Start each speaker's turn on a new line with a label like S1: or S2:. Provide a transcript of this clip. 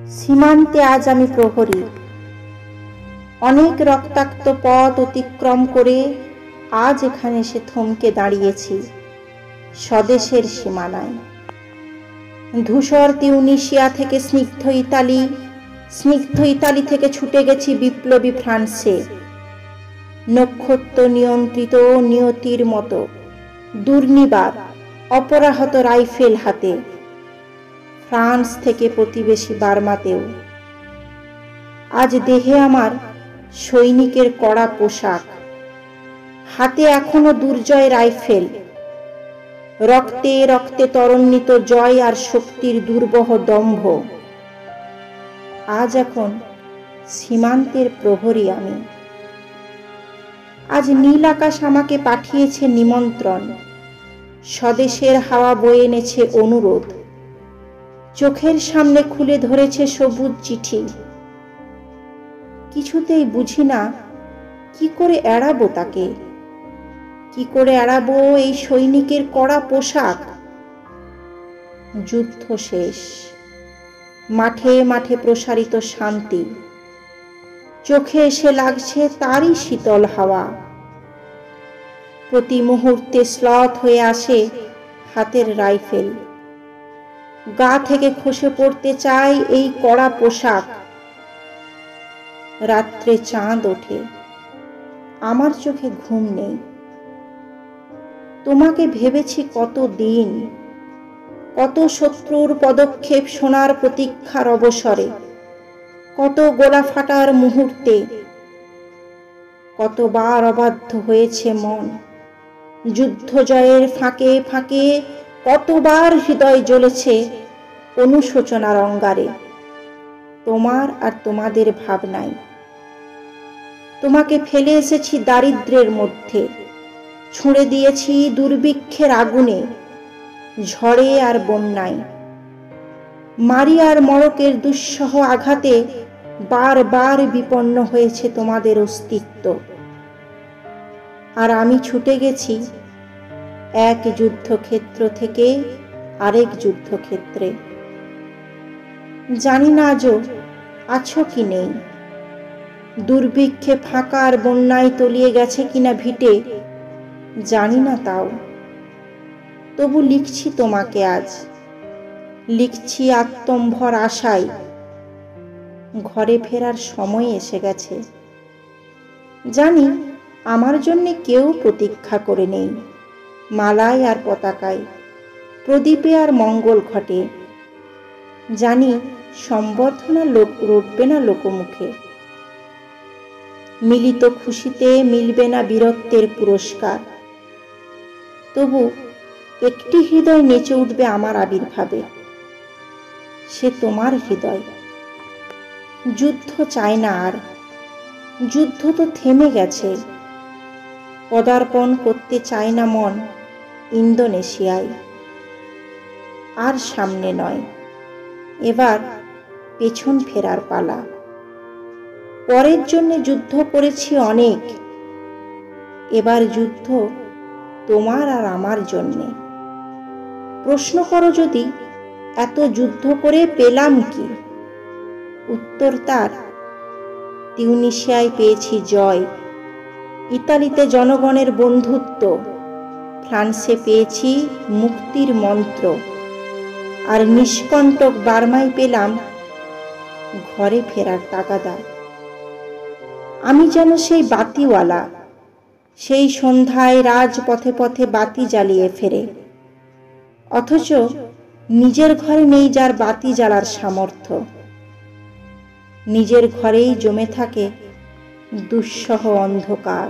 S1: সীমান্তে আজ আমি প্রহরী। অনেক রক্তাক্ত পথ অতিক্রম করে আজ এখানে এসে থমকে দাঁড়িয়েছি স্বদেশের সীমানায়। ধূসর তিউনিসিয়া থেকে স্নিগ্ধ ইতালি থেকে ছুটে গেছি বিপ্লবী ফ্রান্সে। নক্ষত্র নিয়ন্ত্রিত নিয়তির মতো দুর্নিবার অপরাহত রাইফেল হাতে, ফ্রান্স থেকে প্রতিবেশী বার্মাতেও। আজ দেহে আমার সৈনিকের কড়া পোশাক, হাতে এখনো দুর্জয় রাইফেল, রক্তে রক্তে ত্বরান্বিত জয় আর শক্তির দুর্বহ দম্ভ। আজ এখন সীমান্তের প্রহরী আমি। আজ নীল আকাশ আমাকে পাঠিয়েছে নিমন্ত্রণ, স্বদেশের হাওয়া বয়ে এনেছে অনুরোধ, চোখের সামনে খুলে ধরেছে সবুজ চিঠি। কিছুতেই বুঝি না কি করে এড়াবো তাকে, কি করে এড়াবো এই সৈনিকের কড়া পোশাক। যুদ্ধ শেষ, মাঠে মাঠে প্রসারিত শান্তি, চোখে এসে লাগছে তারই শীতল হাওয়া। প্রতি মুহূর্তে শ্লথ হয়ে আসে হাতের রাইফেল, গা থেকে খসে পড়তে চায় এই কড়া পোশাক। রাত্রে চাঁদ ওঠে, আমার চোখে ঘুম নেই। তোমাকে ভেবেছি কত দিন, কত শত্রুর পদক্ষেপ শোনার প্রতীক্ষার অবসরে, কত গোলা ফাটার মুহূর্তে, কতবার অবাধ্য হয়েছে মন যুদ্ধ জয়ের ফাঁকে ফাঁকে, কতবার হৃদয় জ্বলেছে অনুশোচনার অঙ্গারে তোমার আর তোমাদের ভাবনায়। তোমাকে ফেলে এসেছি দারিদ্র্যের মধ্যে, ছুঁড়ে দিয়েছি দুর্ভিক্ষের আগুনে, ঝড়ে আর বন্যায়। মারি আর মড়কের দুঃসহ আঘাতে বারবার বিপন্ন হয়েছে তোমাদের অস্তিত্ব। আর আমি ছুটে গেছি এক যুদ্ধক্ষেত্র থেকে আরেক যুদ্ধক্ষেত্রে। জানি না আজও আছো কি নেই, দুর্ভিক্ষে ফাঁকার বন্যায় তলিয়ে গেছে কিনা ভিটে, জানি না তাও। তবু লিখছি তোমাকে আজ, লিখছি আত্মম্ভর আশায়। ঘরে ফেরার সময় এসে গেছে। জানি আমার জন্যে কেউ প্রতীক্ষা করে নেই, মালায় আর পতাকায়, প্রদীপে আর মঙ্গল ঘটে। জানি সম্বর্ধনা রটবে না লোকমুখে, মিলিত খুশিতে মিলবে না বীরত্বের পুরস্কার। তবু একটি হৃদয় নেচে উঠবে আমার আবির্ভাবে, সে তোমার হৃদয়। যুদ্ধ চায় না আর, যুদ্ধ তো থেমে গেছে। পদার্পণ করতে চায় না মন ইন্দোনেশিয়ায়। আর সামনে নয়, এবার পেছন ফেরার পালা। পরের জন্য যুদ্ধ করেছি অনেক, এবার যুদ্ধ তোমার আর আমার জন্যে। প্রশ্ন করো যদি এত যুদ্ধ করে পেলাম কি, উত্তর তার তিউনিসিয়ায় পেয়েছি জয়, ইতালিতে জনগণের বন্ধুত্ব, ফ্রান্সে পেয়েছি মুক্তির মন্ত্র, আর নিষ্কণ্টক বার্মায় পেলাম ঘরে ফেরার তাগাদা। আমি যেন সেই বাতিওয়ালা, সেই সন্ধ্যায় রাজপথে পথে বাতি জ্বালিয়ে ফেরে, অথচ নিজের ঘরে নেই যার বাতি জ্বালার সামর্থ্য। নিজের ঘরেই জমে থাকে দুঃসহ অন্ধকার।